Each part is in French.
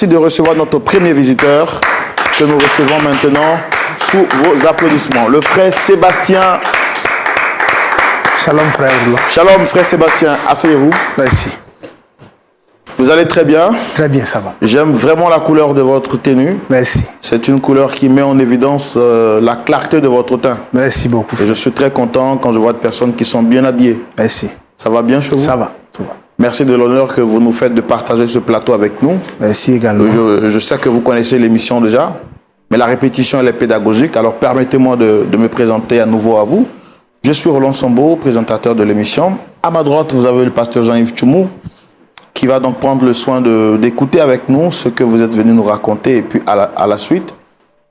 Merci de recevoir notre premier visiteur que nous recevons maintenant sous vos applaudissements. Le frère Sébastien. Shalom frère. Shalom frère Sébastien, asseyez-vous. Merci. Vous allez très bien? Très bien, ça va. J'aime vraiment la couleur de votre tenue. Merci. C'est une couleur qui met en évidence la clarté de votre teint. Merci beaucoup. Et je suis très content quand je vois des personnes qui sont bien habillées. Merci. Ça va bien chez vous? Ça va. Tout va. Merci de l'honneur que vous nous faites de partager ce plateau avec nous. Merci également. Je sais que vous connaissez l'émission déjà, mais la répétition elle est pédagogique. Alors permettez-moi de me présenter à nouveau à vous. Je suis Roland Sambo, présentateur de l'émission. À ma droite, vous avez le pasteur Jean-Yves Tchoumou, qui va donc prendre le soin d'écouter avec nous ce que vous êtes venu nous raconter. Et puis à la suite,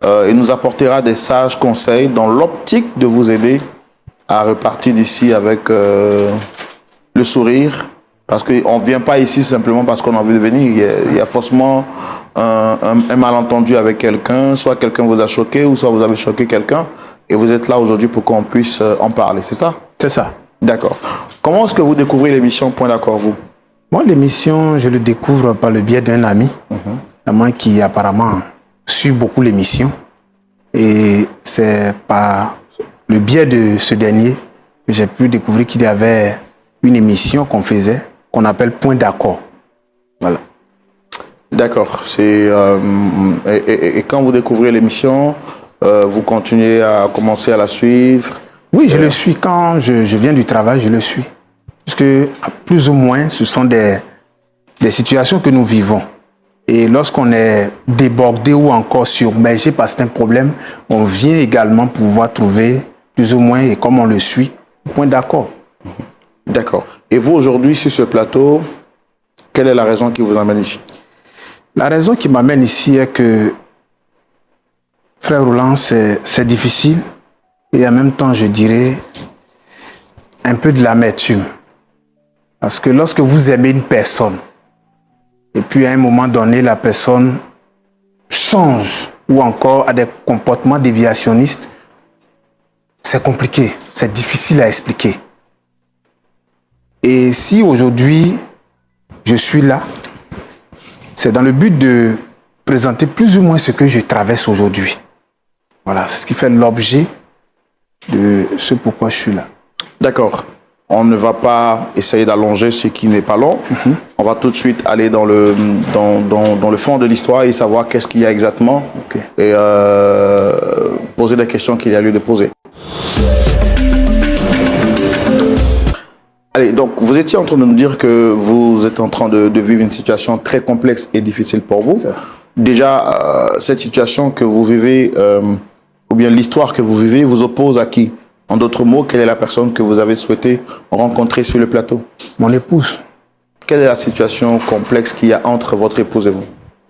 il nous apportera des sages conseils dans l'optique de vous aider à repartir d'ici avec le sourire. Parce qu'on ne vient pas ici simplement parce qu'on a envie de venir. Il y a forcément un malentendu avec quelqu'un. Soit quelqu'un vous a choqué, ou soit vous avez choqué quelqu'un. Et vous êtes là aujourd'hui pour qu'on puisse en parler. C'est ça? C'est ça. D'accord. Comment est-ce que vous découvrez l'émission Point d'accord, vous? Moi, l'émission, je le découvre par le biais d'un ami. Un ami qui apparemment suit beaucoup l'émission. Et c'est par le biais de ce dernier que j'ai pu découvrir qu'il y avait une émission qu'on faisait, qu'on appelle Point d'accord. Voilà. D'accord. Et quand vous découvrez l'émission, vous continuez à commencer à la suivre? Oui, je le suis. Quand je viens du travail, je le suis. Parce que, plus ou moins, ce sont des situations que nous vivons. Et lorsqu'on est débordé ou encore submergé par certains problèmes, on vient également pouvoir trouver, plus ou moins, et comme on le suit, Point d'accord. D'accord. Et vous, aujourd'hui, sur ce plateau, quelle est la raison qui vous amène ici? La raison qui m'amène ici est que, frère Roland, c'est difficile et en même temps, je dirais, un peu de l'amertume. Parce que lorsque vous aimez une personne, et puis à un moment donné, la personne change ou encore a des comportements déviationnistes, c'est compliqué, c'est difficile à expliquer. Et si aujourd'hui, je suis là, c'est dans le but de présenter plus ou moins ce que je traverse aujourd'hui. Voilà, c'est ce qui fait l'objet de ce pourquoi je suis là. D'accord. On ne va pas essayer d'allonger ce qui n'est pas long. On va tout de suite aller dans le fond de l'histoire et savoir qu'est-ce qu'il y a exactement. Et poser les questions qu'il y a lieu de poser. Allez, donc vous étiez en train de nous dire que vous êtes en train de vivre une situation très complexe et difficile pour vous. Déjà, cette situation que vous vivez, ou bien l'histoire que vous vivez, vous oppose à qui? En d'autres mots, quelle est la personne que vous avez souhaité rencontrer sur le plateau? Mon épouse. Quelle est la situation complexe qu'il y a entre votre épouse et vous?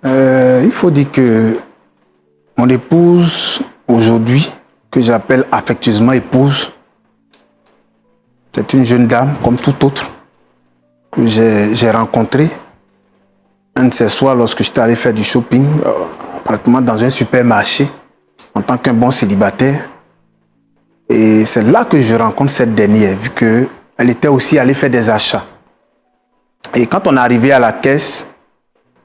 Il faut dire que mon épouse, aujourd'hui, que j'appelle affectueusement épouse, c'est une jeune dame, comme toute autre, que j'ai rencontrée un de ces soirs lorsque j'étais allé faire du shopping, pratiquement dans un supermarché, en tant qu'un bon célibataire. Et c'est là que je rencontre cette dernière, vu qu'elle était aussi allée faire des achats. Et quand on est arrivé à la caisse,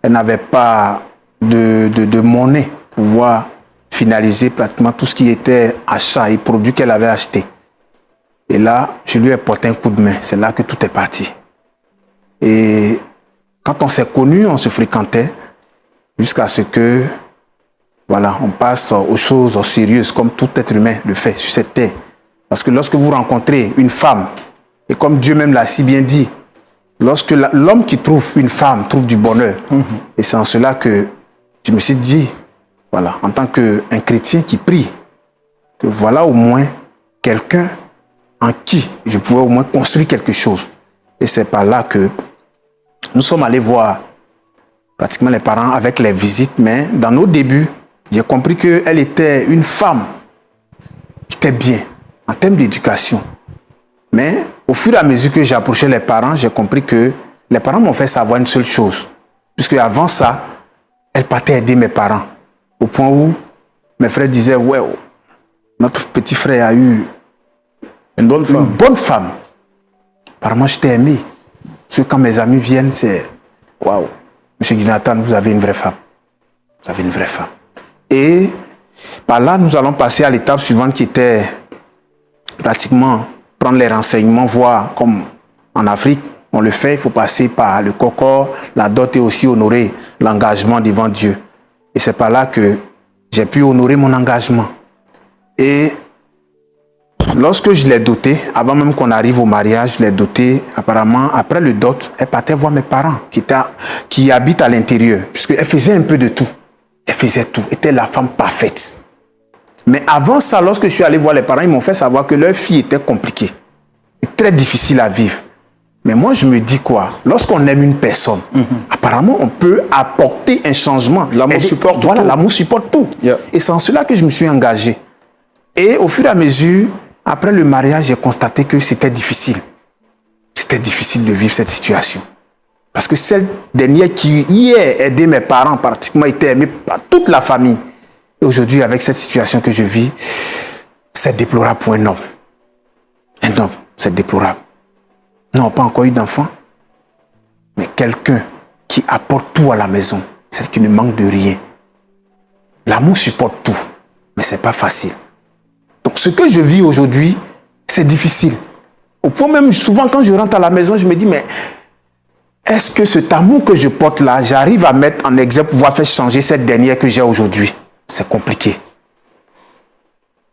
elle n'avait pas de monnaie pour pouvoir finaliser pratiquement tout ce qui était achat et produits qu'elle avait acheté. Et là, je lui ai porté un coup de main. C'est là que tout est parti. Et quand on s'est connus, on se fréquentait jusqu'à ce que, voilà, on passe aux choses sérieuses comme tout être humain le fait sur cette terre. Parce que lorsque vous rencontrez une femme, et comme Dieu même l'a si bien dit, lorsque l'homme qui trouve une femme trouve du bonheur. Et c'est en cela que je me suis dit, voilà, en tant qu'un chrétien qui prie, que voilà au moins quelqu'un en qui je pouvais au moins construire quelque chose. Et c'est par là que nous sommes allés voir pratiquement les parents avec les visites, mais dans nos débuts, j'ai compris qu'elle était une femme qui était bien en termes d'éducation. Mais au fur et à mesure que j'approchais les parents, j'ai compris que les parents m'ont fait savoir une seule chose. Puisque avant ça, elle partait aider mes parents. Au point où mes frères disaient, ouais, notre petit frère a eu une bonne femme. Apparemment, je t'ai aimé. Parce que quand mes amis viennent, c'est, waouh, Monsieur Jonathan, vous avez une vraie femme. Vous avez une vraie femme. Et par là, nous allons passer à l'étape suivante qui était pratiquement prendre les renseignements, voir comme en Afrique, on le fait, il faut passer par le COCOR, la dot et aussi honorer l'engagement devant Dieu. Et c'est par là que j'ai pu honorer mon engagement. Et lorsque je l'ai dotée, avant même qu'on arrive au mariage, je l'ai dotée, apparemment, après le dot, elle partait voir mes parents qui habitent à l'intérieur, puisqu'elle faisait un peu de tout. Elle faisait tout, était la femme parfaite. Mais avant ça, lorsque je suis allé voir les parents, ils m'ont fait savoir que leur fille était compliquée, très difficile à vivre. Mais moi, je me dis quoi? Lorsqu'on aime une personne, apparemment, on peut apporter un changement. L'amour supporte tout. Voilà, l'amour supporte tout. Yeah. Et c'est en cela que je me suis engagé. Et au fur et à mesure, après le mariage, j'ai constaté que c'était difficile. C'était difficile de vivre cette situation. Parce que celle dernière qui hier aidé mes parents, pratiquement était aimée par toute la famille. Et aujourd'hui, avec cette situation que je vis, c'est déplorable pour un homme. Un homme, c'est déplorable. Non, pas encore eu d'enfant, mais quelqu'un qui apporte tout à la maison, celle qui ne manque de rien. L'amour supporte tout, mais c'est pas facile. Donc ce que je vis aujourd'hui, c'est difficile. Au point même, souvent quand je rentre à la maison, je me dis, mais est-ce que cet amour que je porte là, j'arrive à mettre en exergue pour pouvoir faire changer cette dernière que j'ai aujourd'hui? C'est compliqué.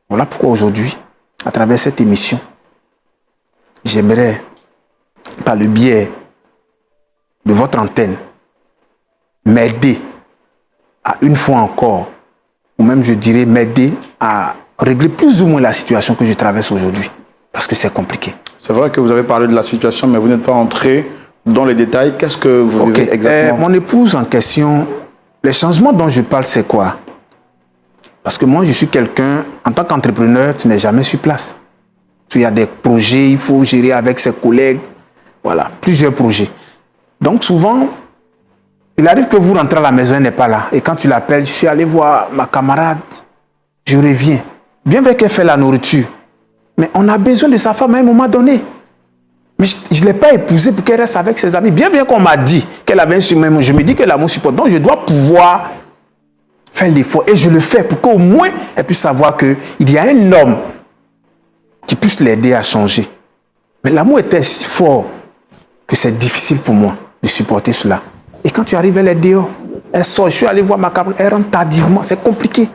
Voilà pourquoi aujourd'hui, à travers cette émission, j'aimerais, par le biais de votre antenne, m'aider à une fois encore, ou même je dirais m'aider à régler plus ou moins la situation que je traverse aujourd'hui, parce que c'est compliqué. C'est vrai que vous avez parlé de la situation, mais vous n'êtes pas entré dans les détails. Qu'est-ce que vous vivez exactement? Mon épouse en question, les changements dont je parle, c'est quoi? Parce que moi, je suis quelqu'un, en tant qu'entrepreneur, tu n'es jamais sur place. Il y a des projets, il faut gérer avec ses collègues. Voilà, plusieurs projets. Donc souvent, il arrive que vous rentrez à la maison, elle n'est pas là. Et quand tu l'appelles, je suis allé voir ma camarade, je reviens. Bien vrai qu'elle fait la nourriture, mais on a besoin de sa femme à un moment donné. Mais je ne l'ai pas épousée pour qu'elle reste avec ses amis. Bien vrai qu'on m'a dit qu'elle avait un surnom, je me dis que l'amour supporte. Donc je dois pouvoir faire l'effort. Et je le fais pour qu'au moins elle puisse savoir qu'il y a un homme qui puisse l'aider à changer. Mais l'amour était si fort que c'est difficile pour moi de supporter cela. Et quand tu arrives, elle est dehors. Elle sort, je suis allé voir ma camarade, elle rentre tardivement, c'est compliqué.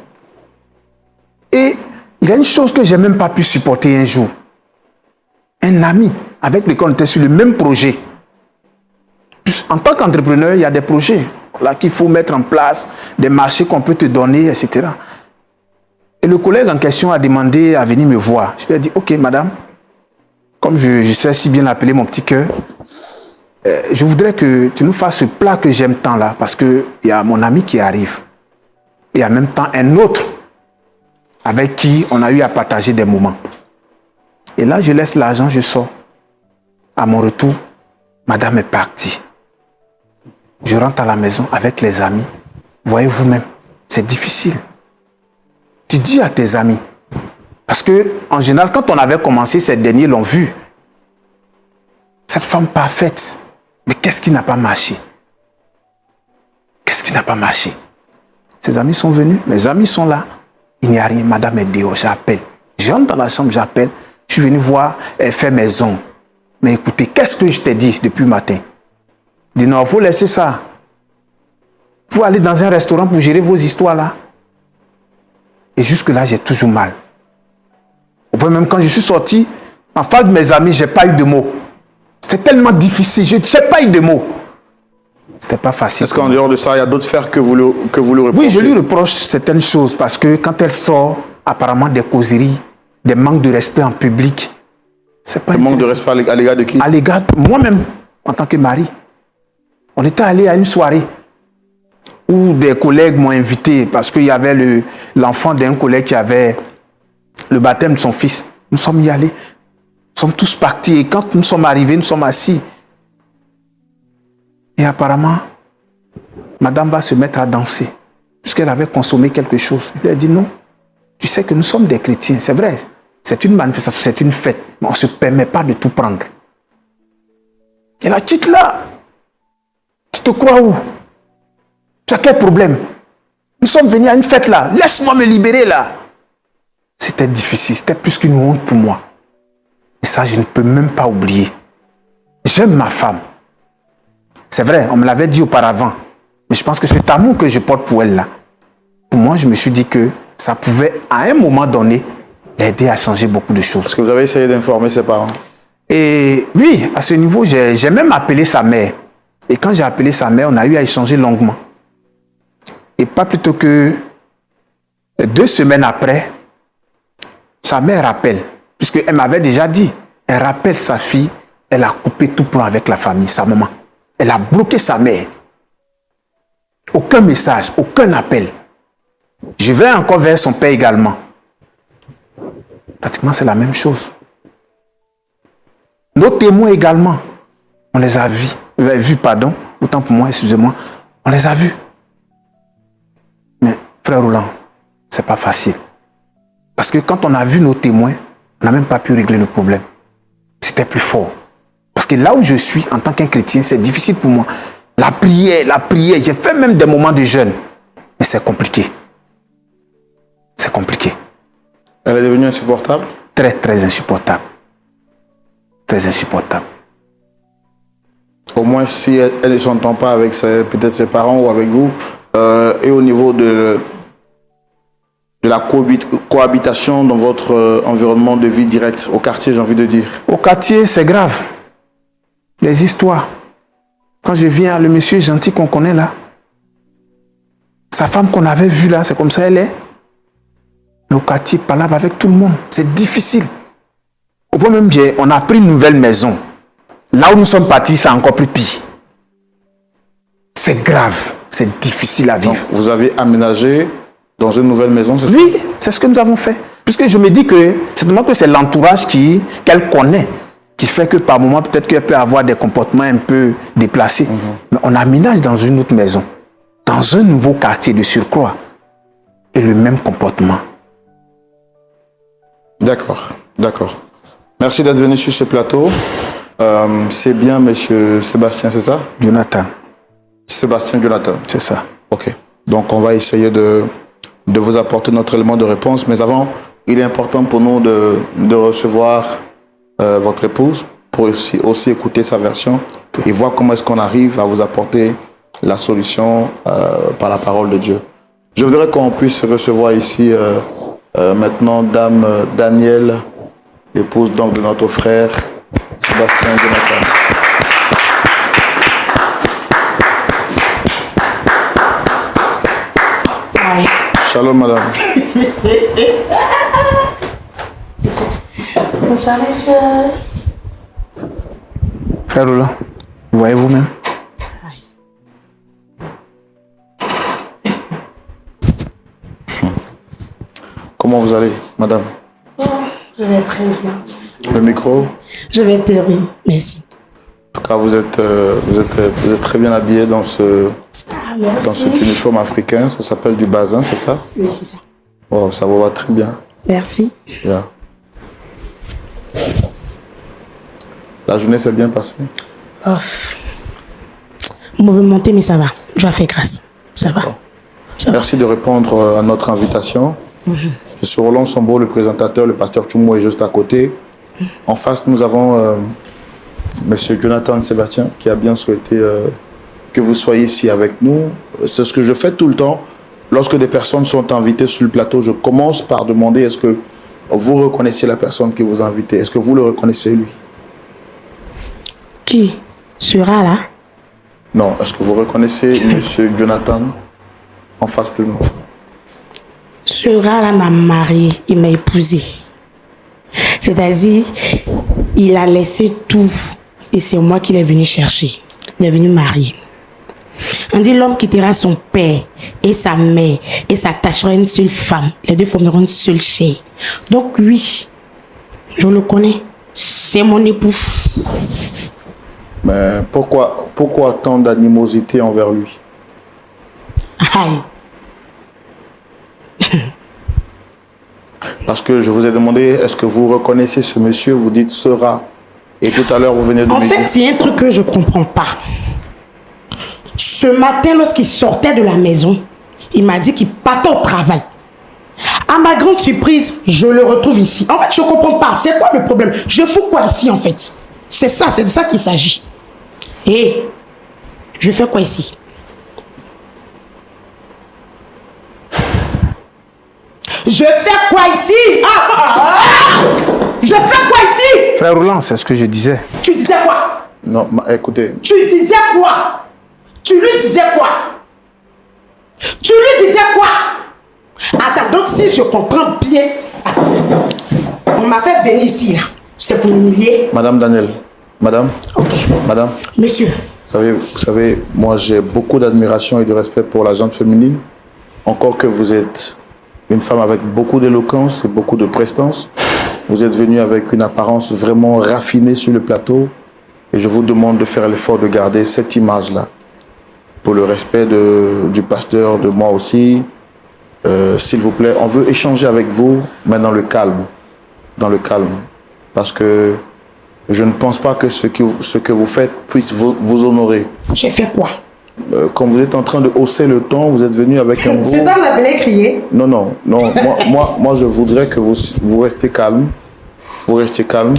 Et il y a une chose que je n'ai même pas pu supporter un jour. Un ami avec lequel on était sur le même projet. En tant qu'entrepreneur, il y a des projets là qu'il faut mettre en place, des marchés qu'on peut te donner, etc. Et le collègue en question a demandé à venir me voir. Je lui ai dit, ok madame, comme je sais si bien appeler mon petit cœur, je voudrais que tu nous fasses ce plat que j'aime tant là, parce qu'il y a mon ami qui arrive. Et en même temps un autre avec qui on a eu à partager des moments. Et là, je laisse l'argent, je sors. À mon retour, madame est partie. Je rentre à la maison avec les amis. Voyez vous-même, c'est difficile. Tu dis à tes amis, parce que en général, quand on avait commencé, ces derniers l'ont vu. Cette femme parfaite, mais qu'est-ce qui n'a pas marché? Qu'est-ce qui n'a pas marché? Ses amis sont venus, mes amis sont là. Il n'y a rien, madame est dehors, j'appelle. J'entre dans la chambre, j'appelle. Je suis venu voir, elle fait maison. Mais écoutez, qu'est-ce que je t'ai dit depuis le matin? Je dis non, il faut laisser ça. Il faut aller dans un restaurant pour gérer vos histoires là. Et jusque-là, j'ai toujours mal. Au point même quand je suis sorti, en face de mes amis, je n'ai pas eu de mots. C'était tellement difficile, je n'ai pas eu de mots. C'était pas facile. Est-ce qu'en dehors de ça, il y a d'autres faits que vous le reprochez? Oui, je lui reproche certaines choses parce que quand elle sort, apparemment des causeries, des manques de respect en public. C'est pas un manque de respect à l'égard de qui? À l'égard de moi-même, en tant que mari. On était allé à une soirée où des collègues m'ont invité parce qu'il y avait l'enfant d'un collègue qui avait le baptême de son fils. Nous sommes y allés. Nous sommes tous partis et quand nous sommes arrivés, nous sommes assis. Et apparemment, madame va se mettre à danser puisqu'elle avait consommé quelque chose. Je lui ai dit non. Tu sais que nous sommes des chrétiens, c'est vrai. C'est une manifestation, c'est une fête. Mais on ne se permet pas de tout prendre. Et la petite là, tu te crois où? Tu as quel problème? Nous sommes venus à une fête là. Laisse-moi me libérer là. C'était difficile. C'était plus qu'une honte pour moi. Et ça, je ne peux même pas oublier. J'aime ma femme. C'est vrai, on me l'avait dit auparavant. Mais je pense que cet amour que je porte pour elle là, pour moi, je me suis dit que ça pouvait, à un moment donné, l'aider à changer beaucoup de choses. Est-ce que vous avez essayé d'informer ses parents? Et oui, à ce niveau, j'ai même appelé sa mère. Et quand j'ai appelé sa mère, on a eu à échanger longuement. Et pas plus tôt que 2 semaines après, sa mère rappelle, puisqu'elle m'avait déjà dit, elle rappelle sa fille, elle a coupé tout plan avec la famille, sa maman. Elle a bloqué sa mère. Aucun message, aucun appel. Je vais encore vers son père également. Pratiquement, c'est la même chose. Nos témoins également, on les a vus, pardon, autant pour moi, excusez-moi, on les a vus. Mais, frère Roland, c'est pas facile. Parce que quand on a vu nos témoins, on n'a même pas pu régler le problème. C'était plus fort. Parce que là où je suis, en tant qu'un chrétien, c'est difficile pour moi. La prière, j'ai fait même des moments de jeûne. Mais c'est compliqué. C'est compliqué. Elle est devenue insupportable? Très, très insupportable. Très insupportable. Au moins, si elle ne s'entend pas avec peut-être ses parents ou avec vous, et au niveau de la cohabitation dans votre environnement de vie direct, au quartier, j'ai envie de dire. Au quartier, c'est grave. Les histoires. Quand je viens, le monsieur gentil qu'on connaît là, sa femme qu'on avait vue là, c'est comme ça elle est. Mais au quartier, il parle avec tout le monde. C'est difficile. Au point même bien, on a pris une nouvelle maison. Là où nous sommes partis, c'est encore plus pire. C'est grave. C'est difficile à vivre. Donc, vous avez aménagé dans une nouvelle maison, c'est ça? Oui, c'est ce que nous avons fait. Puisque je me dis que c'est l'entourage qu'elle connaît qui fait que par moment, peut-être qu'elle peut avoir des comportements un peu déplacés. Mais on aménage dans une autre maison, dans un nouveau quartier de surcroît. Et le même comportement. D'accord, d'accord. Merci d'être venu sur ce plateau. C'est bien, monsieur Sébastien, c'est ça? Jonathan. Sébastien Jonathan. C'est ça. Ok. Donc, on va essayer de vous apporter notre élément de réponse. Mais avant, il est important pour nous de recevoir votre épouse pour aussi écouter sa version et voir comment est-ce qu'on arrive à vous apporter la solution par la parole de Dieu. Je voudrais qu'on puisse recevoir ici maintenant Dame Danielle, l'épouse donc de notre frère Sébastien Jonathan. Shalom, madame. Bonsoir, monsieur. Frère Roland, vous voyez vous-même? Comment vous allez, madame? Oh, je vais très bien. Le micro? Je vais très bien, merci. En tout cas, vous êtes très bien habillé dans cet uniforme africain. Ça s'appelle du bazin, c'est ça? Oui, c'est ça. Oh, ça vous va très bien. Merci. Yeah. La journée s'est bien passée? Oh. Mouvementé, mais ça va. Je vais faire grâce. Ça va. Merci de répondre à notre invitation. Je suis Roland Sombo, le présentateur. Le pasteur Chumou est juste à côté. En face, nous avons monsieur Jonathan Sébastien qui a bien souhaité que vous soyez ici avec nous. C'est ce que je fais tout le temps. Lorsque des personnes sont invitées sur le plateau, je commence par demander est-ce que vous reconnaissez la personne qui vous a invité? Est-ce que vous le reconnaissez, lui? Qui sera là? Non. Est-ce que vous reconnaissez monsieur Jonathan en face de nous? Sera là m'a marié, il m'a épousé. C'est-à-dire, il a laissé tout et c'est moi qui l'ai venu chercher. Il est venu marier. On dit l'homme quittera son père et sa mère et s'attachera à une seule femme. Les deux formeront une seule chair. Donc oui, je le connais. C'est mon époux. Mais pourquoi tant d'animosité envers lui? Aïe. Parce que je vous ai demandé, est-ce que vous reconnaissez ce monsieur? Vous dites sera. Et tout à l'heure, vous venez de En me dire... fait, il y a un truc que je ne comprends pas. Ce matin, lorsqu'il sortait de la maison, Il m'a dit qu'il partait au travail. À ma grande surprise, je le retrouve ici. En fait, je ne comprends pas. C'est quoi le problème? Je fous quoi ici, en fait? C'est ça, c'est de ça qu'il s'agit. Et je fais quoi ici? Je fais quoi ici? Je fais quoi ici? Frère Roland, c'est ce que je disais. Tu disais quoi? Non, écoutez. Tu disais quoi? Tu lui disais quoi? Tu lui disais quoi? Attends, donc si je comprends bien, on m'a fait venir ici, là. C'est pour m'humilier. Madame Daniel, madame. Ok. Madame. Monsieur. Vous savez, moi j'ai beaucoup d'admiration et de respect pour la gente féminine. Encore que vous êtes une femme avec beaucoup d'éloquence et beaucoup de prestance. Vous êtes venue avec une apparence vraiment raffinée sur le plateau. Et je vous demande de faire l'effort de garder cette image-là. Pour le respect du pasteur, de moi aussi. S'il vous plaît, on veut échanger avec vous, mais dans le calme. Dans le calme. Parce que je ne pense pas que ce que vous faites puisse vous honorer. J'ai fait quoi? Quand vous êtes en train de hausser le ton, vous êtes venu avec un beau... C'est ça que vous appelez crier? Non, non, non. moi, je voudrais que vous restez calme. Vous restez calme.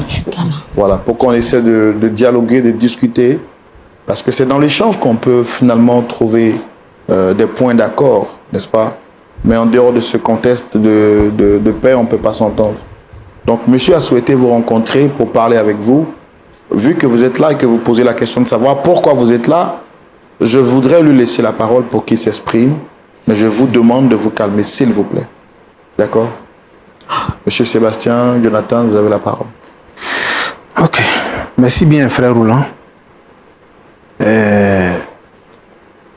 Voilà, pour qu'on essaie de dialoguer, de discuter. Parce que c'est dans l'échange qu'on peut finalement trouver des points d'accord, n'est-ce pas? Mais en dehors de ce contexte de paix, on ne peut pas s'entendre. Donc, monsieur a souhaité vous rencontrer pour parler avec vous. Vu que vous êtes là et que vous posez la question de savoir pourquoi vous êtes là, je voudrais lui laisser la parole pour qu'il s'exprime. Mais je vous demande de vous calmer, s'il vous plaît. D'accord? Monsieur Sébastien, Jonathan, vous avez la parole. Ok. Merci bien, frère Roland.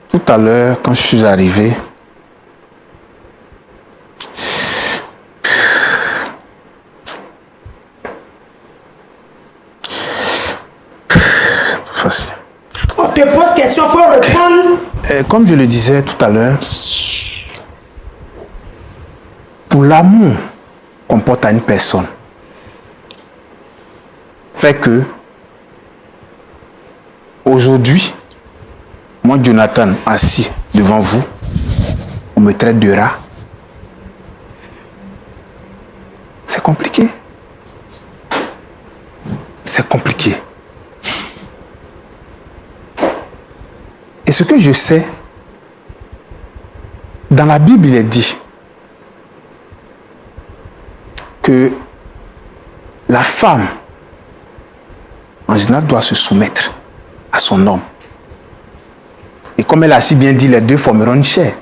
Tout à l'heure, quand je suis arrivé, facile. On te pose question, il faut répondre. Comme je le disais tout à l'heure, pour l'amour qu'on porte à une personne, fait que aujourd'hui, moi, Jonathan, assis devant vous, on me traite de rat. C'est compliqué. C'est compliqué. Et ce que je sais, dans la Bible, il est dit que la femme, en général, doit se soumettre à son homme. Et comme elle a si bien dit, les deux formeront une chair.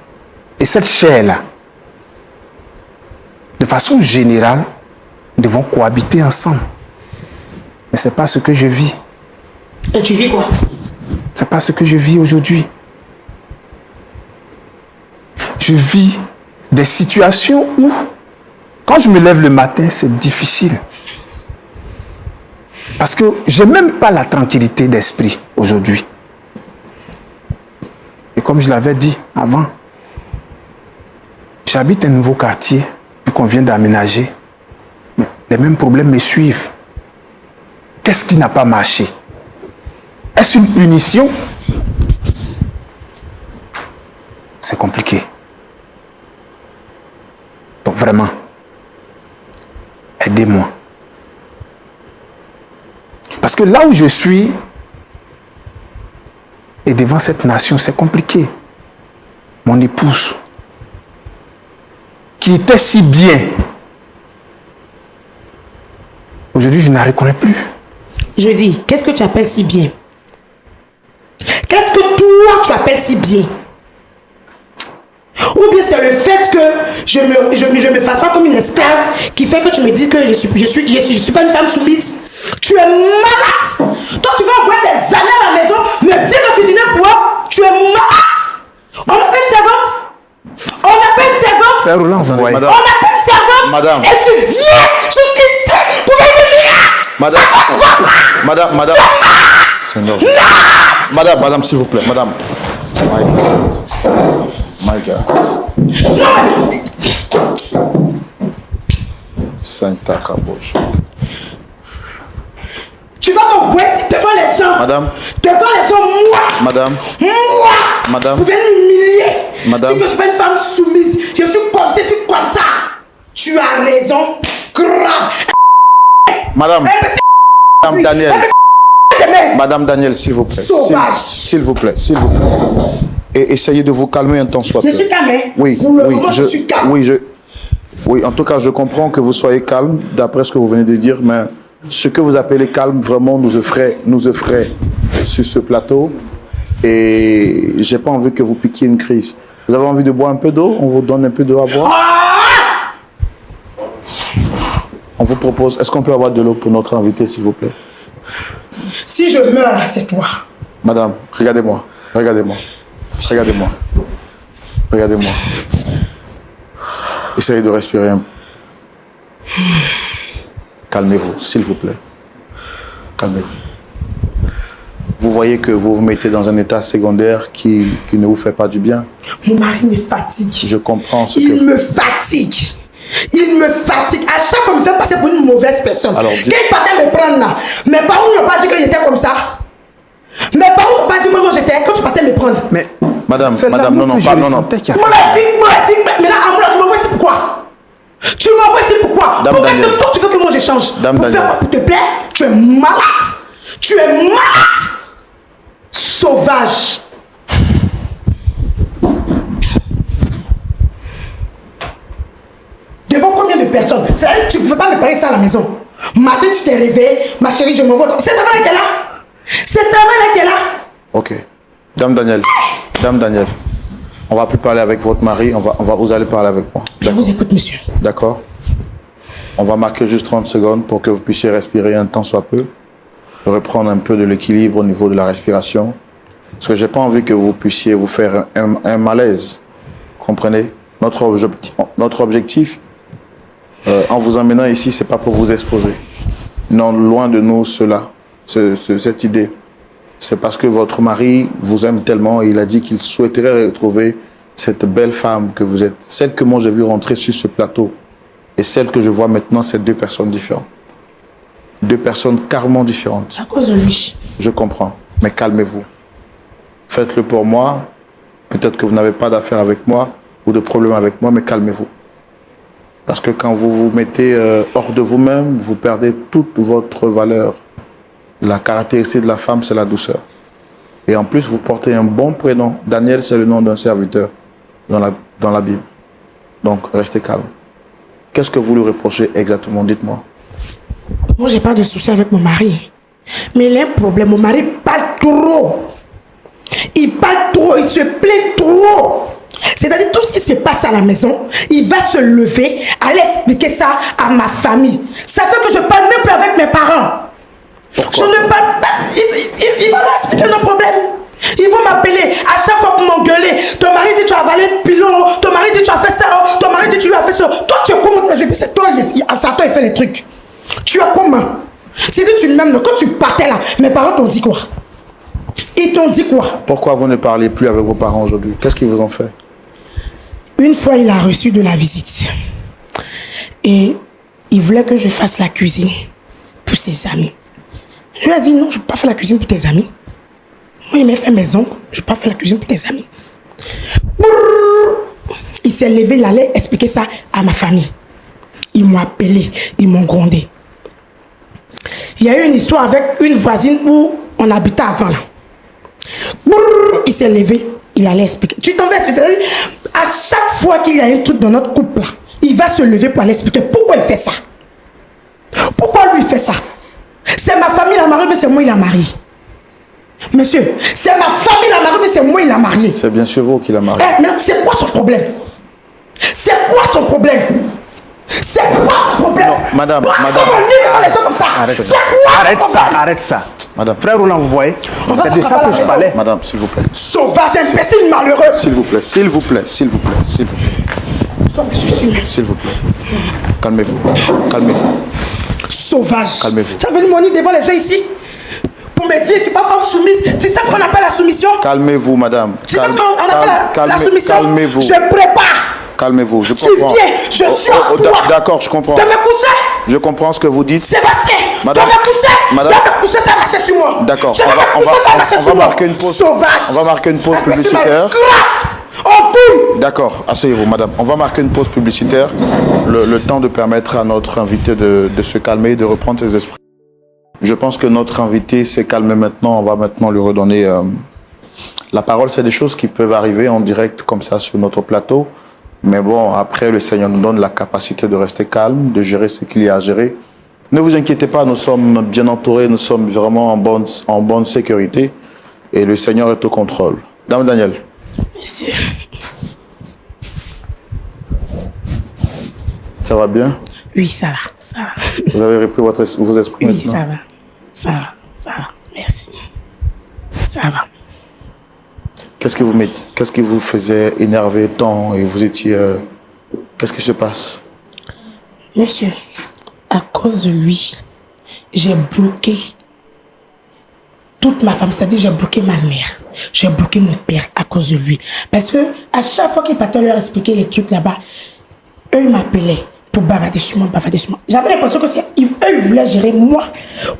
Et cette chair-là, de façon générale, devons cohabiter ensemble. Mais ce n'est pas ce que je vis. Et tu vis quoi? Ce n'est pas ce que je vis aujourd'hui. Je vis des situations où, quand je me lève le matin, c'est difficile. Parce que je n'ai même pas la tranquillité d'esprit aujourd'hui. Et comme je l'avais dit avant, j'habite un nouveau quartier, puis qu'on vient d'aménager. Mais les mêmes problèmes me suivent. Qu'est-ce qui n'a pas marché? Est-ce une punition? C'est compliqué. Donc vraiment, aidez-moi. Parce que là où je suis, et devant cette nation, c'est compliqué. Mon épouse, qui était si bien, aujourd'hui je ne la reconnais plus. Je dis, qu'est-ce que tu appelles si bien? Qu'est-ce que toi tu appelles si bien? Ou bien c'est le fait que je me fasse pas comme une esclave qui fait que tu me dis que je suis pas une femme soumise. Tu es malade. Toi tu vas envoyer des années à la maison, me dire de cuisiner pour eux. Tu es malade. On appelle une servante. On appelle une servante. Frère Roland, vous voyez. On appelle une servante. Madame. Et tu viens jusqu'ici pour venir. Madame. Madame. Seigneur. Madame, s'il vous plaît. Madame. My God. Sainte Caboche. Tu vas m'envoyer devant les gens. Madame. Devant les gens, moi. Madame. Moi. Madame. Vous venez m'humilier. Madame. Si je suis pas une femme soumise, je suis comme ça, Tu as raison. Grave. Madame. Madame Daniel. Madame Daniel, s'il vous plaît. Sauvage. S'il vous plaît, s'il vous plaît. Et essayez de vous calmer un temps soit peu. Je suis calme. Oui, Pour le oui, moment, je suis calme. Oui, en tout cas, je comprends que vous soyez calme, d'après ce que vous venez de dire, mais ce que vous appelez calme, vraiment, nous effraie sur ce plateau. Et j'ai pas envie que vous piquiez une crise. Vous avez envie de boire un peu d'eau? On vous donne un peu d'eau à boire. On vous propose, est-ce qu'on peut avoir de l'eau pour notre invité, s'il vous plaît? Si je meurs, c'est toi. Madame, regardez-moi. Regardez-moi. Regardez-moi. Regardez-moi. Essayez de respirer un peu. Calmez-vous, s'il vous plaît. Calmez-vous. Vous voyez que vous vous mettez dans un état secondaire qui ne vous fait pas du bien. Mon mari me fatigue. Je comprends ce que... Il me fatigue. À chaque fois, il me fait passer pour une mauvaise personne. Alors, quand je partais me prendre là, mes parents n'ont pas dit que j'étais comme ça. Mes parents n'ont pas dit comment j'étais quand tu partais me prendre. Mais, madame, non. Mon fille, mais là, Amoula, tu m'envoies ici pourquoi? Pourquoi est-ce que toi, tu veux que moi je change? Pour faire quoi? Pour te plaire? Tu es malade. Sauvage. Devant combien de personnes? C'est-à-dire que tu ne pouvais pas me parler de ça à la maison. Matin, tu t'es réveillé, ma chérie, je m'envoie comme... C'est ta mère qui est là. Ok. Dame Daniel, on va plus parler avec votre mari, vous allez parler avec moi. Je vous écoute, monsieur. D'accord. On va marquer juste 30 secondes pour que vous puissiez respirer un temps soit peu, reprendre un peu de l'équilibre au niveau de la respiration. Parce que j'ai pas envie que vous puissiez vous faire un malaise. Comprenez? Notre objectif, en vous emmenant ici, c'est pas pour vous exposer. Non, loin de nous cela, cette idée. C'est parce que votre mari vous aime tellement et il a dit qu'il souhaiterait retrouver cette belle femme que vous êtes. Celle que moi j'ai vu rentrer sur ce plateau et celle que je vois maintenant, c'est deux personnes différentes. Deux personnes carrément différentes. C'est à cause de lui. Je comprends, mais calmez-vous. Faites-le pour moi. Peut-être que vous n'avez pas d'affaire avec moi ou de problème avec moi, mais calmez-vous. Parce que quand vous vous mettez hors de vous-même, vous perdez toute votre valeur. La caractéristique de la femme, c'est la douceur. Et en plus, vous portez un bon prénom. Daniel, c'est le nom d'un serviteur dans la Bible. Donc, restez calme. Qu'est-ce que vous lui reprochez exactement? Dites-moi. Moi, j'ai pas de souci avec mon mari. Mais il a un problème. Mon mari parle trop. Il parle trop. Il se plaint trop. C'est-à-dire, tout ce qui se passe à la maison, il va se lever, aller expliquer ça à ma famille. Ça fait que je parle même plus avec mes parents. Pourquoi? Je ne parle pas. Ils vont leur expliquer nos problèmes. Ils vont m'appeler à chaque fois pour m'engueuler. Ton mari dit tu as avalé le pilon. Ton mari dit tu as fait ça. Ton mari dit tu as fait ça. Toi tu es comment? Je dis c'est toi, ça toi il fait les trucs. Tu es comment? C'est dit tu m'aimes. Quand tu partais là, mes parents t'ont dit quoi? Ils t'ont dit quoi? Pourquoi vous ne parlez plus avec vos parents aujourd'hui? Qu'est-ce qu'ils vous ont fait? Une fois il a reçu de la visite. Et il voulait que je fasse la cuisine pour ses amis. Je lui ai dit non, je ne peux pas faire la cuisine pour tes amis. Moi, il m'a fait mes oncles, je ne peux pas faire la cuisine pour tes amis. Il s'est levé, il allait expliquer ça à ma famille. Ils m'ont appelé, ils m'ont grondé. Il y a eu une histoire avec une voisine où on habitait avant là. Il s'est levé, il allait expliquer. Tu t'en vas expliquer. À chaque fois qu'il y a un truc dans notre couple là, il va se lever pour aller expliquer pourquoi il fait ça. Pourquoi lui il fait ça? C'est ma famille la mariée, mais c'est moi il a marié. Monsieur, c'est ma famille la mariée, mais c'est moi il a marié. C'est bien sûr vous qui l'a marié. Mais c'est quoi son problème? C'est quoi son problème? C'est quoi le problème? Non, madame. Les gens comme ça. Arrête ça. Madame. Frère Roland, vous voyez? C'est de ça que je parlais. Madame, s'il vous plaît. Sauvage, imbécile, malheureux. S'il vous plaît. S'il vous plaît. S'il vous plaît. Calmez-vous. Sauvage. Calmez-vous. Tu as venu mon nid devant les gens ici pour me dire c'est pas femme soumise. Tu sais ce qu'on appelle la soumission? Calmez-vous, madame. Tu sais ce qu'on appelle la soumission? Calmez-vous. Je prépare. Calmez-vous, je Tu comprends. viens, je suis à toi. D'accord, je comprends. Tu me coucher? Je comprends ce que vous dites. Sébastien, Madame, tu me coucher? madame, Tu me coucher, tu as marché sur moi. D'accord, on va marquer une pause. Sauvage. On va marquer une pause publicitaire. On D'accord, asseyez-vous, madame. On va marquer une pause publicitaire, le temps de permettre à notre invité de se calmer, de reprendre ses esprits. Je pense que notre invité s'est calmé maintenant. On va maintenant lui redonner la parole. C'est des choses qui peuvent arriver en direct comme ça sur notre plateau. Mais bon, après, le Seigneur nous donne la capacité de rester calme, de gérer ce qu'il y a à gérer. Ne vous inquiétez pas, nous sommes bien entourés, nous sommes vraiment en bonne sécurité. Et le Seigneur est au contrôle. Dame Daniel. Monsieur. Ça va bien? Oui, ça va, ça va. Vous avez repris vos esprits Oui, maintenant? ça va, ça va, ça va. Merci. Ça va. Qu'est-ce qui vous faisait énerver tant et vous étiez... Qu'est-ce qui se passe? Monsieur, à cause de lui, j'ai bloqué toute ma femme, c'est-à-dire j'ai bloqué ma mère, j'ai bloqué mon père à cause de lui. Parce que à chaque fois qu'il partait leur expliquer les trucs là-bas, eux ils m'appelaient pour bavarder sur moi, bavarder sur moi. J'avais l'impression que eux ils voulaient gérer moi,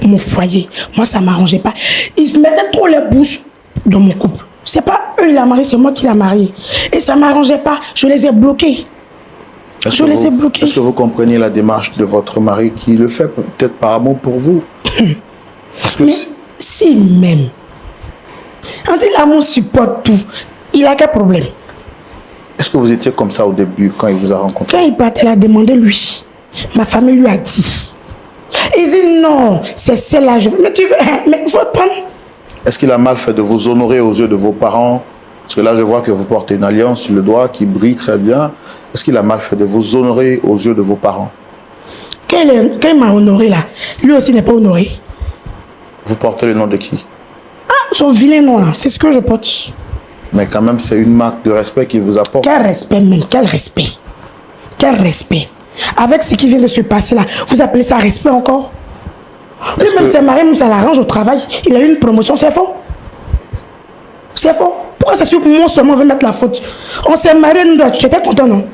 mon foyer. Moi ça m'arrangeait pas. Ils mettaient trop les bouches dans mon couple. C'est pas eux, il a marié, c'est moi qui l'a marié. Et ça ne m'arrangeait pas. Je les ai bloqués. Je les ai bloqués. Est-ce que vous comprenez la démarche de votre mari qui le fait peut-être par amour pour vous? Mais s'il m'aime, on dit l'amour supporte tout. Il a quel problème? Est-ce que vous étiez comme ça au début quand il vous a rencontré? Quand il partait, il a demandé lui. Ma famille lui a dit. Il dit non, c'est celle-là. Mais tu veux, mais il faut le prendre. Est-ce qu'il a mal fait de vous honorer aux yeux de vos parents? Parce que là, je vois que vous portez une alliance sur le doigt qui brille très bien. Est-ce qu'il a mal fait de vous honorer aux yeux de vos parents? Quand il m'a honoré là, lui aussi n'est pas honoré. Vous portez le nom de qui? Ah, son vilain nom là, c'est ce que je porte. Mais quand même, c'est une marque de respect qu'il vous apporte. Quel respect même, quel respect. Quel respect. Avec ce qui vient de se passer là, vous appelez ça respect encore? Lui-même s'est marié, même ça l'arrange au travail. Il a eu une promotion, c'est faux. C'est faux. Pourquoi c'est sûr que moi seulement veut mettre la faute? On s'est marié, nous deux. Tu étais content, non?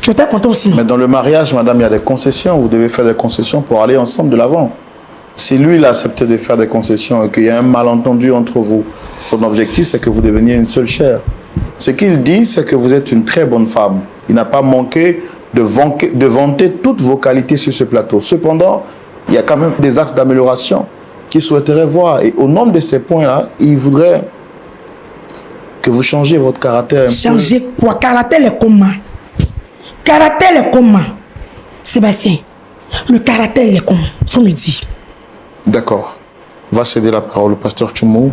Tu étais content aussi, non? Mais dans le mariage, madame, il y a des concessions. Vous devez faire des concessions pour aller ensemble de l'avant. Si lui, il a accepté de faire des concessions et qu'il y a un malentendu entre vous, son objectif, c'est que vous deveniez une seule chair. Ce qu'il dit, c'est que vous êtes une très bonne femme. Il n'a pas manqué de vanter toutes vos qualités sur ce plateau. Cependant, il y a quand même des axes d'amélioration qu'il souhaiterait voir. Et au nombre de ces points-là, il voudrait que vous changiez votre caractère. Changer quoi? Caractère est comment? Caractère est comment? Sébastien, le caractère est comment? Il faut me dire. D'accord. On va céder la parole au pasteur Tchoumou.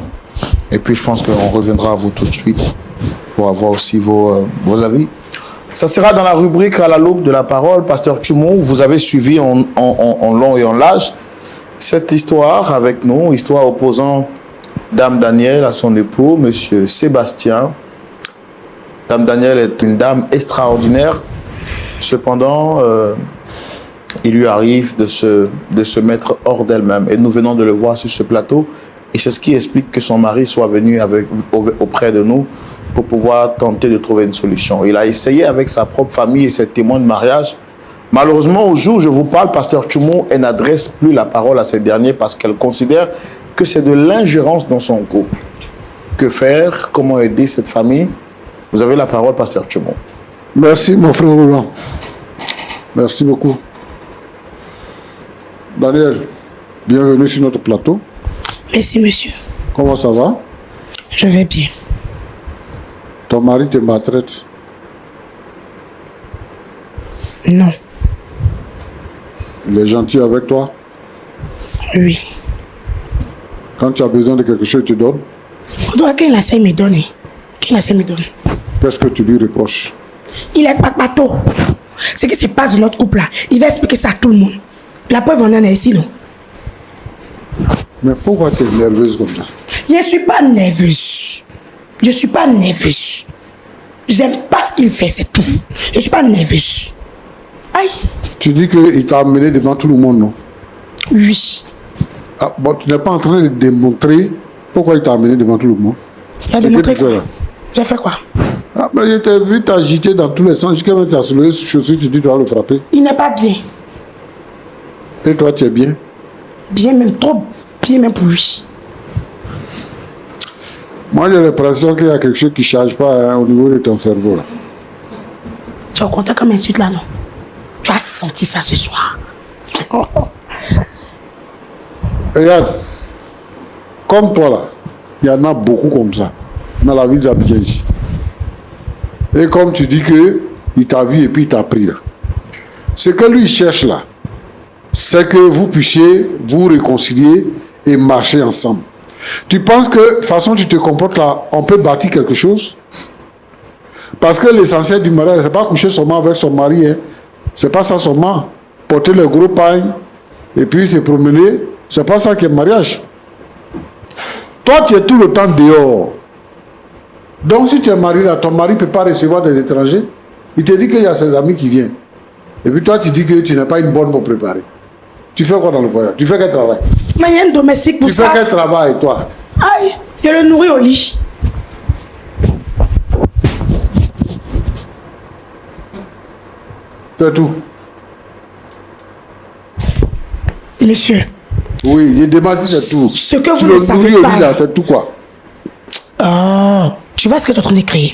Et puis, je pense qu'on reviendra à vous tout de suite pour avoir aussi vos avis. Ça sera dans la rubrique à la loupe de la parole. Pasteur Tchoumou, vous avez suivi en long et en large cette histoire avec nous, histoire opposant Dame Daniel à son époux, Monsieur Sébastien. Dame Daniel est une dame extraordinaire. Cependant, il lui arrive de se mettre hors d'elle-même. Et nous venons de le voir sur ce plateau. Et c'est ce qui explique que son mari soit venu auprès de nous pour pouvoir tenter de trouver une solution. Il a essayé avec sa propre famille et ses témoins de mariage. Malheureusement, au jour où je vous parle, pasteur Tchoumou, elle n'adresse plus la parole à ces derniers parce qu'elle considère que c'est de l'ingérence dans son couple. Que faire? Comment aider cette famille? Vous avez la parole, pasteur Tchoumou. Merci, mon frère Roland. Merci beaucoup. Daniel, bienvenue sur notre plateau. Merci, monsieur. Comment ça va? Je vais bien. Ton mari te maltraite? Non. Il est gentil avec toi? Oui. Quand tu as besoin de quelque chose, il te donne? Quand il essaie de me donner. Qu'il essaie de me donner. Qu'est-ce que tu lui reproches? Il est pas bateau. Ce qui se passe dans notre couple là, il va expliquer ça à tout le monde. La preuve en est ici, non? Mais pourquoi tu es nerveuse comme ça? Je ne suis pas nerveuse. Je ne suis pas nerveuse. J'aime pas ce qu'il fait, c'est tout. Je ne suis pas nerveuse. Aïe. Tu dis qu'il t'a amené devant tout le monde, non? Oui. Ah, bon, tu n'es pas en train de démontrer pourquoi il t'a amené devant tout le monde. Il a démontré quoi? J'ai fait quoi? Ah, mais je t'ai vu t'agiter dans tous les sens. Jusqu'à même tu as soulevé ce chaussure, tu dis tu vas le frapper. Il n'est pas bien. Et toi, tu es bien? Bien même, trop bien même pour lui. Moi, j'ai l'impression qu'il y a quelque chose qui ne change pas hein, au niveau de ton cerveau. Là. Tu as compté comme insulte là, non? Tu as senti ça ce soir. Regarde, comme toi là, il y en a beaucoup comme ça dans la ville d'Abidjan ici. Et comme tu dis qu'il t'a vu et puis il t'a pris là. Ce que lui cherche là, c'est que vous puissiez vous réconcilier et marcher ensemble. Tu penses que, de toute façon, tu te comportes là, on peut bâtir quelque chose? Parce que l'essentiel du mariage, c'est pas coucher seulement avec son mari, hein. C'est pas ça seulement. Porter le gros pain et puis se promener, c'est pas ça qui est le mariage. Toi, tu es tout le temps dehors. Donc, si tu es marié là, ton mari ne peut pas recevoir des étrangers. Il te dit qu'il y a ses amis qui viennent. Et puis toi, tu dis que tu n'es pas une bonne pour préparer. Tu fais quoi dans le foyer? Tu fais quel travail? Mais il y a un domestique pour ça. ça. Tu fais quel travail, toi? Aïe, je le nourris au lit. C'est tout. Monsieur. Oui, je demande si c'est tout. Ce que tu vous ne le savez nourris au pas. lit là, c'est tout quoi? Oh, tu vois ce que tu es en train de créer?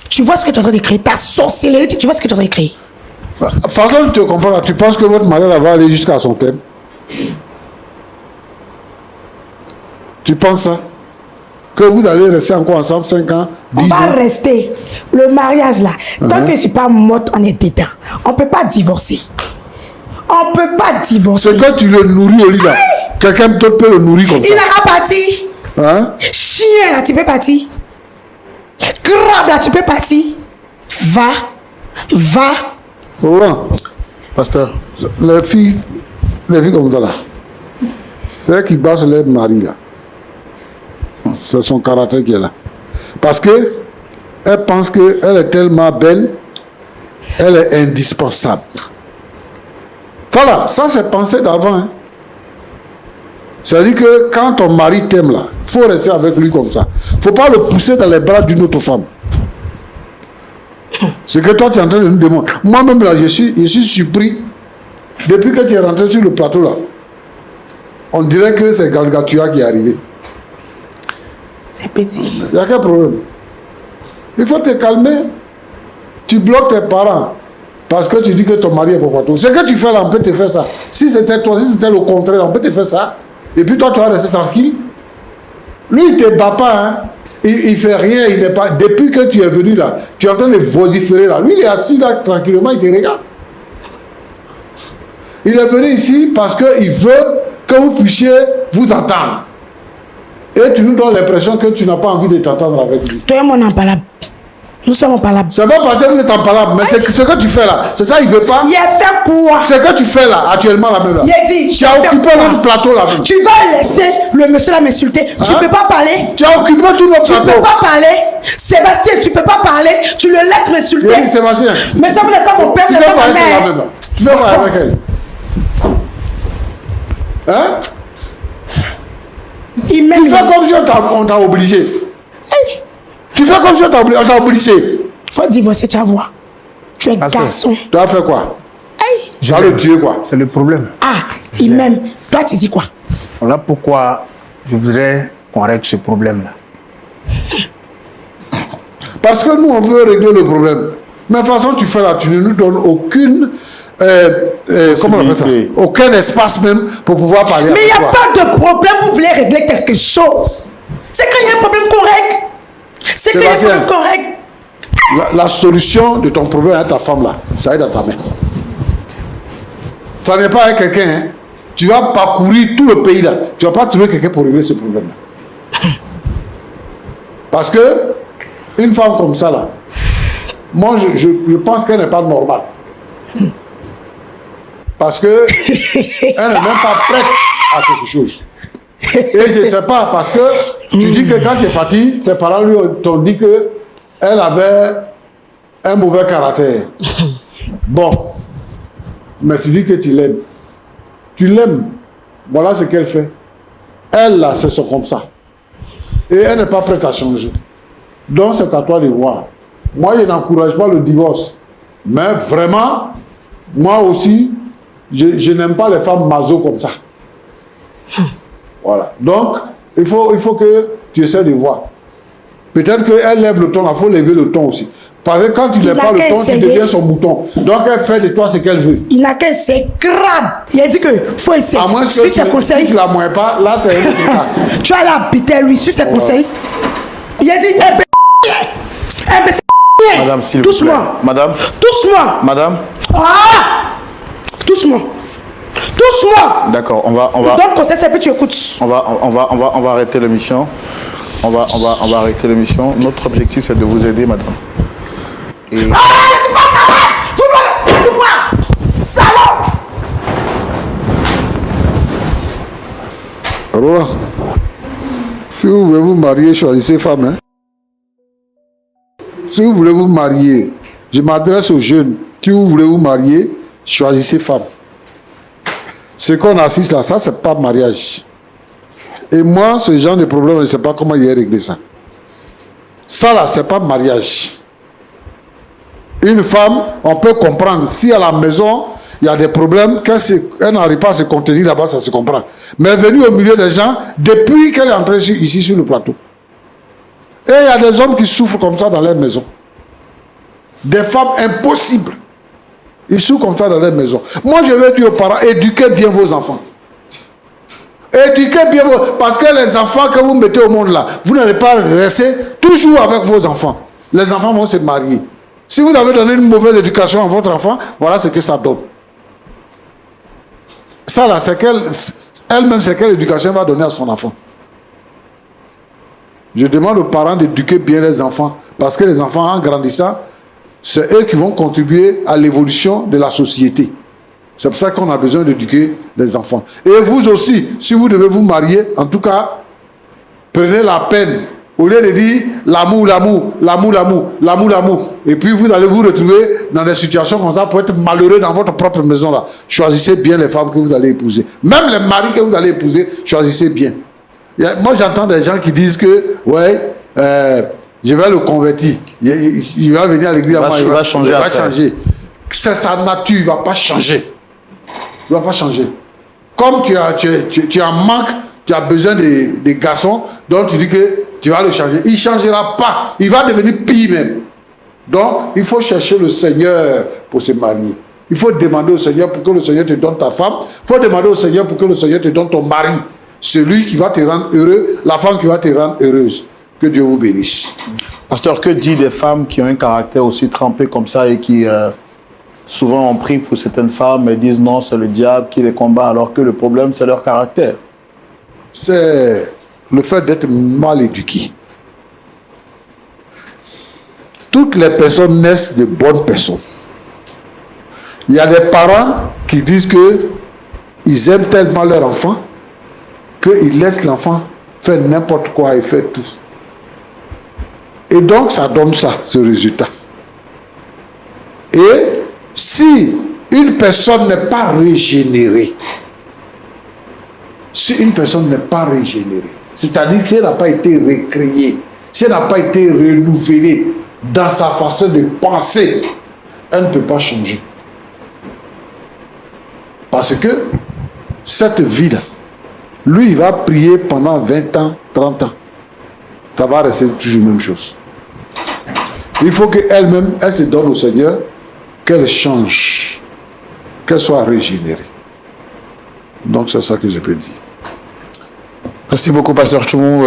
Tu vois ce que tu es en train de créer? Ta sorcellerie, tu vois ce que tu es en train de créer? Façon de te comprendre, tu penses que votre mariage va aller jusqu'à son terme? Tu penses ça? Que vous allez rester encore ensemble 5 ans, 10 ans? On va rester. Le mariage là, tant que je ne suis pas morte, on est dedans. On ne peut pas divorcer. On ne peut pas divorcer. C'est que tu le nourris au lit là. Quelqu'un d'autre peut le nourrir comme ça. Il n'a pas parti. Hein? Chien là, tu peux partir. Crabe là, tu peux partir. Va. Roland, Pasteur. les filles comme ça là, c'est elles qui battent leur mari là. C'est son caractère qui est là. Parce que elle pense qu'elle est tellement belle, elle est indispensable. Voilà, ça c'est pensé d'avant. Hein. C'est-à-dire que quand ton mari t'aime là, il faut rester avec lui comme ça. Il ne faut pas le pousser dans les bras d'une autre femme. C'est que toi tu es en train de nous demander. Moi-même là, je suis surpris. Depuis que tu es rentré sur le plateau là, on dirait que c'est Galgatua qui est arrivé. C'est petit. Il n'y a quel problème? Il faut te calmer. Tu bloques tes parents parce que tu dis que ton mari est pour toi. Ce que tu fais là, on peut te faire ça. Si c'était toi, si c'était le contraire, on peut te faire ça. Et puis toi, tu vas rester tranquille. Lui, il ne te bat pas. Hein. Il ne fait rien. Il n'est pas. Depuis que tu es venu là, tu es en train de vociférer là. Lui, il est assis là tranquillement, il te regarde. Il est venu ici parce qu'il veut que vous puissiez vous entendre. Et tu nous donnes l'impression que tu n'as pas envie de t'entendre avec lui. Toi et moi, on est impalable. Nous sommes impalables. C'est pas parce que vous êtes impalable, mais c'est ce que tu fais là. C'est ça, il veut pas. Il a fait quoi? C'est ce que tu fais là, actuellement là même là. Il a dit. Tu as occupé notre plateau là même. Tu vas laisser le monsieur là m'insulter. Tu Hein? peux pas parler. Tu as occupé tout notre Tu plateau. peux pas parler. Sébastien, tu peux pas parler. Tu le laisses m'insulter. Oui, Sébastien. Mais ça, vous n'êtes pas mon père, Tu vous veux n'êtes pas ma parler là mère. même là. Tu veux parler avec elle. Hein? Il m'aime. Tu fais comme si on t'a obligé. Tu fais comme si on t'a obligé. Faut divorcer, tu vas voir. Tu es garçon. Tu as fait quoi? Hey. Tu vas le tuer quoi? C'est le problème. Ah, il m'aime. Toi, tu dis quoi? Voilà pourquoi je voudrais qu'on règle ce problème-là. Parce que nous, on veut régler le problème. Mais de toute façon, tu fais là, tu ne nous donnes aucune... comment on appelle ça? Aucun espace même pour pouvoir parler. Mais il n'y a toi. pas de problème, vous voulez régler quelque chose. C'est quand il y a un problème qu'on règle. C'est quand il y a un Sébastien. problème qu'on règle. La solution de ton problème à ta femme là, ça est dans ta main. Ça n'est pas avec quelqu'un. Hein. Tu vas parcourir tout le pays là. Tu ne vas pas trouver quelqu'un pour régler ce problème là. Parce que une femme comme ça là, moi je pense qu'elle n'est pas normale. Parce que elle n'est même pas prête à quelque chose. Et je ne sais pas, parce que tu dis que quand tu es parti, tes parents lui t'ont dit que elle avait un mauvais caractère. Bon. Mais tu dis que tu l'aimes. Tu l'aimes. Voilà ce qu'elle fait. Elle, là, c'est comme ça. Et elle n'est pas prête à changer. Donc, c'est à toi de voir. Moi, je n'encourage pas le divorce. Mais vraiment, moi aussi, je n'aime pas les femmes maso comme ça. Voilà. Donc, il faut que tu essaies de voir. Peut-être qu'elle lève le ton, il faut lever le ton aussi. Parce que quand tu ne lèves pas le ton, tu deviens son mouton. Donc elle fait de toi ce qu'elle veut. Il n'a qu'à essayer, crame. Il a dit que faut essayer. À moins que suis ses conseils. Si tu ne la moins pas, là c'est un autre cas. Tu vas l'habiter lui, suis ses conseils. Il a dit, Madame, s'il vous plaît. touche-moi. Madame. Touche-moi. Madame. Ah! Touche-moi. Touche-moi. D'accord, on va. Donc conseil, c'est que tu écoutes. On va arrêter l'émission. On va arrêter l'émission. Notre objectif, c'est de vous aider, madame. Et... Ah, c'est pas malade. Vous voir. Salaud. Roland, si vous voulez vous marier, choisissez femme. Hein? Si vous voulez vous marier, je m'adresse aux jeunes. Si vous voulez vous marier, choisissez femme. Ce qu'on assiste là, ça, c'est pas mariage. Et moi, ce genre de problème, je ne sais pas comment il a réglé ça. Ça là, c'est pas mariage. Une femme, on peut comprendre. Si à la maison, il y a des problèmes, qu'elle n'arrive pas à se contenir là-bas, ça se comprend. Mais venue au milieu des gens, depuis qu'elle est entrée ici sur le plateau. Et il y a des hommes qui souffrent comme ça dans leur maison. Des femmes impossibles. Ils souffrent comme ça dans leur maison. Moi, je veux dire aux parents, éduquez bien vos enfants. Éduquez bien vos... Parce que les enfants que vous mettez au monde là, vous n'allez pas rester toujours avec vos enfants. Les enfants vont se marier. Si vous avez donné une mauvaise éducation à votre enfant, voilà ce que ça donne. Ça là, c'est elle-même, c'est quelle éducation elle va donner à son enfant. Je demande aux parents d'éduquer bien les enfants. Parce que les enfants, en grandissant, c'est eux qui vont contribuer à l'évolution de la société. C'est pour ça qu'on a besoin d'éduquer les enfants. Et vous aussi, si vous devez vous marier, en tout cas, prenez la peine. Au lieu de dire l'amour, l'amour, l'amour, l'amour, l'amour, l'amour. Et puis vous allez vous retrouver dans des situations comme ça pour être malheureux dans votre propre maison là. Choisissez bien les femmes que vous allez épouser. Même les maris que vous allez épouser, choisissez bien. Moi j'entends des gens qui disent que, ouais, je vais le convertir. Il va venir à l'église. Il va changer. C'est sa nature, il ne va pas changer. Il ne va pas changer. Comme tu as manque, tu as besoin de garçons, donc tu dis que tu vas le changer. Il ne changera pas. Il va devenir pire même. Donc, il faut chercher le Seigneur pour se marier. Il faut demander au Seigneur pour que le Seigneur te donne ta femme. Il faut demander au Seigneur pour que le Seigneur te donne ton mari. Celui qui va te rendre heureux, la femme qui va te rendre heureuse. Que Dieu vous bénisse. Pasteur, que dit des femmes qui ont un caractère aussi trempé comme ça et qui souvent ont pris pour certaines femmes et disent non, c'est le diable qui les combat alors que le problème c'est leur caractère? C'est le fait d'être mal éduqué. Toutes les personnes naissent de bonnes personnes. Il y a des parents qui disent qu'ils aiment tellement leur enfant qu'ils laissent l'enfant faire n'importe quoi et faire tout. Et donc, ça donne ça, ce résultat. Et si une personne n'est pas régénérée, c'est-à-dire si elle n'a pas été recréée, si elle n'a pas été renouvelée dans sa façon de penser, elle ne peut pas changer. Parce que cette vie-là, lui, il va prier pendant 20 ans, 30 ans. Ça va rester toujours la même chose. Il faut qu'elle-même, elle se donne au Seigneur, qu'elle change, qu'elle soit régénérée. Donc c'est ça que je peux dire. Merci beaucoup, Pasteur Tchoumou.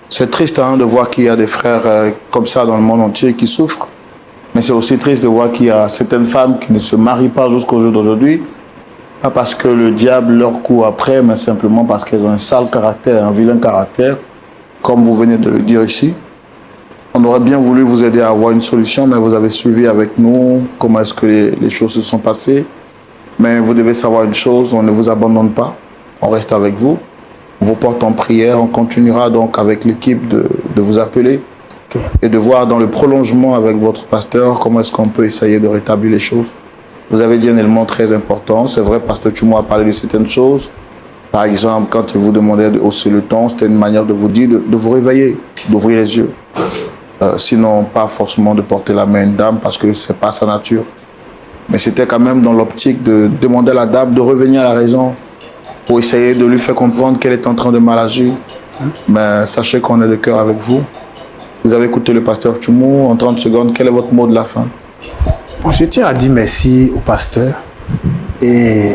C'est triste de voir qu'il y a des frères comme ça dans le monde entier qui souffrent. Mais c'est aussi triste de voir qu'il y a certaines femmes qui ne se marient pas jusqu'au jour d'aujourd'hui. Pas parce que le diable leur court après, mais simplement parce qu'elles ont un sale caractère, un vilain caractère, comme vous venez de le dire ici. On aurait bien voulu vous aider à avoir une solution, mais vous avez suivi avec nous comment est-ce que les choses se sont passées. Mais vous devez savoir une chose, on ne vous abandonne pas, on reste avec vous. On vous porte en prière, on continuera donc avec l'équipe de vous appeler et de voir dans le prolongement avec votre pasteur comment est-ce qu'on peut essayer de rétablir les choses. Vous avez dit un élément très important, c'est vrai, Pasteur Tchoumou a parlé de certaines choses. Par exemple, quand il vous demandait de hausser le ton, c'était une manière de vous dire de vous réveiller, d'ouvrir les yeux. Sinon, pas forcément de porter la main à une dame parce que ce n'est pas sa nature. Mais c'était quand même dans l'optique de demander à la dame de revenir à la raison pour essayer de lui faire comprendre qu'elle est en train de mal agir. Mais sachez qu'on est de cœur avec vous. Vous avez écouté le pasteur Tchoumou. En 30 secondes, quel est votre mot de la fin? Bon, je tiens à dire merci au pasteur et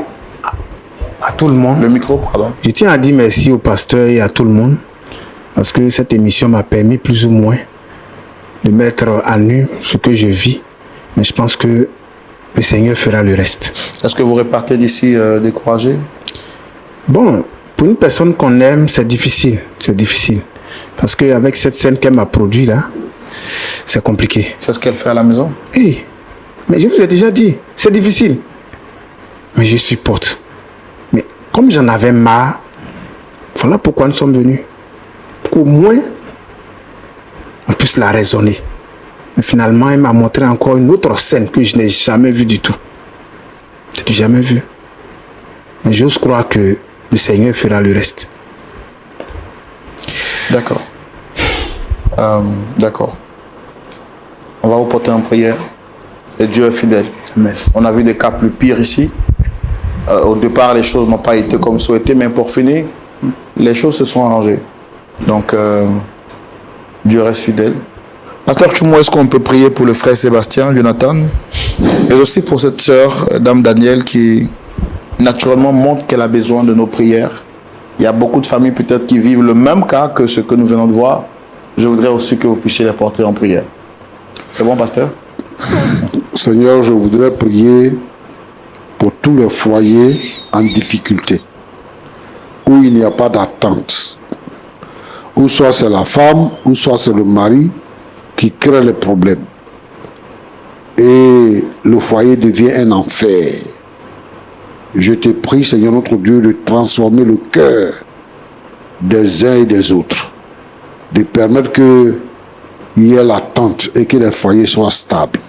à tout le monde. Le micro, pardon. Je tiens à dire merci au pasteur et à tout le monde parce que cette émission m'a permis plus ou moins de mettre à nu ce que je vis. Mais je pense que le Seigneur fera le reste. Est-ce que vous repartez d'ici découragé? Bon, pour une personne qu'on aime, c'est difficile. C'est difficile. Parce qu'avec cette scène qu'elle m'a produite là, c'est compliqué. C'est ce qu'elle fait à la maison? Oui, mais je vous ai déjà dit, c'est difficile. Mais je supporte. Mais comme j'en avais marre, voilà pourquoi nous sommes venus. Pour qu'au moins, on puisse la raisonner. Mais finalement, elle m'a montré encore une autre scène que je n'ai jamais vue du tout. Je n'ai jamais vue. Mais j'ose croire que le Seigneur fera le reste. D'accord. D'accord. On va vous porter en prière. Et Dieu est fidèle. Amen. On a vu des cas plus pires ici. Au départ, les choses n'ont pas été comme souhaité, mais pour finir, les choses se sont arrangées. Donc, Dieu reste fidèle. Pasteur Tchoumou, est-ce qu'on peut prier pour le frère Sébastien, Jonathan, et aussi pour cette sœur, Dame Danielle, qui naturellement montre qu'elle a besoin de nos prières. Il y a beaucoup de familles peut-être qui vivent le même cas que ce que nous venons de voir. Je voudrais aussi que vous puissiez les porter en prière. C'est bon, pasteur? Seigneur, je voudrais prier pour tous les foyers en difficulté, où il n'y a pas d'attente, où soit c'est la femme, ou soit c'est le mari qui crée les problèmes. Et le foyer devient un enfer. Je te prie, Seigneur notre Dieu, de transformer le cœur des uns et des autres, de permettre qu'il y ait l'attente et que les foyers soient stables.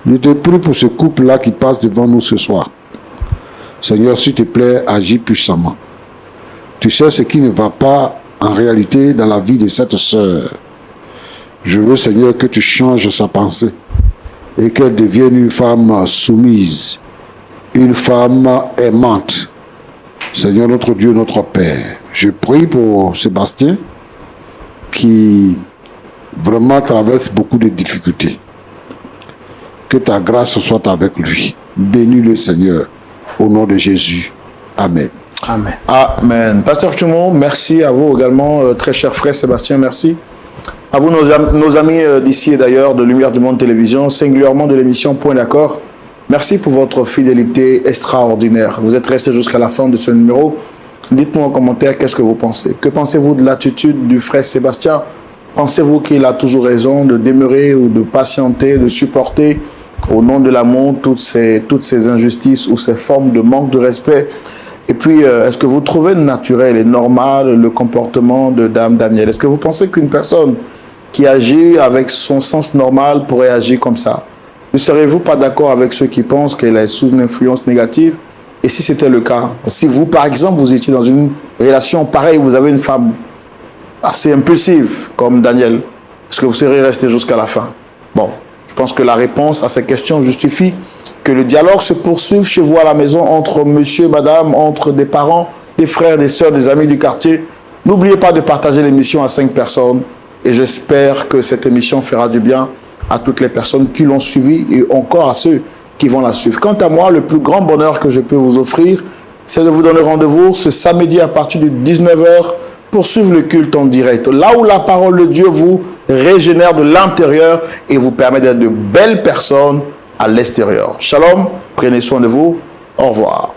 Je te prie pour ce couple-là qui passe devant nous ce soir. Seigneur, s'il te plaît, agis puissamment. Tu sais ce qui ne va pas en réalité dans la vie de cette sœur. Je veux, Seigneur, que tu changes sa pensée et qu'elle devienne une femme soumise, une femme aimante. Seigneur, notre Dieu, notre Père, je prie pour Sébastien qui vraiment traverse beaucoup de difficultés. Que ta grâce soit avec lui. Bénis-le, Seigneur, au nom de Jésus. Amen. Amen. Amen. Pasteur Tchoumou, merci à vous également, très cher frère Sébastien, merci. À vous, nos amis d'ici et d'ailleurs, de Lumière du Monde Télévision, singulièrement de l'émission Point d'accord. Merci pour votre fidélité extraordinaire. Vous êtes restés jusqu'à la fin de ce numéro. Dites-nous en commentaire qu'est-ce que vous pensez. Que pensez-vous de l'attitude du frère Sébastien? Pensez-vous qu'il a toujours raison de demeurer ou de patienter, de supporter au nom de l'amour toutes ces injustices ou ces formes de manque de respect? Et puis, est-ce que vous trouvez naturel et normal le comportement de Dame Danielle? Est-ce que vous pensez qu'une personne qui agit avec son sens normal pourrait agir comme ça? Ne seriez-vous pas d'accord avec ceux qui pensent qu'elle est sous une influence négative? Et si c'était le cas, si vous, par exemple, vous étiez dans une relation pareille, vous avez une femme assez impulsive comme Danielle, est-ce que vous seriez resté jusqu'à la fin? Bon, je pense que la réponse à ces questions justifie que le dialogue se poursuive chez vous à la maison entre monsieur, madame, entre des parents, des frères, des sœurs, des amis du quartier. N'oubliez pas de partager l'émission à 5 personnes et j'espère que cette émission fera du bien à toutes les personnes qui l'ont suivie et encore à ceux qui vont la suivre. Quant à moi, le plus grand bonheur que je peux vous offrir, c'est de vous donner rendez-vous ce samedi à partir de 19h pour suivre le culte en direct. Là où la parole de Dieu vous régénère de l'intérieur et vous permet d'être de belles personnes à l'extérieur. Shalom, prenez soin de vous. Au revoir.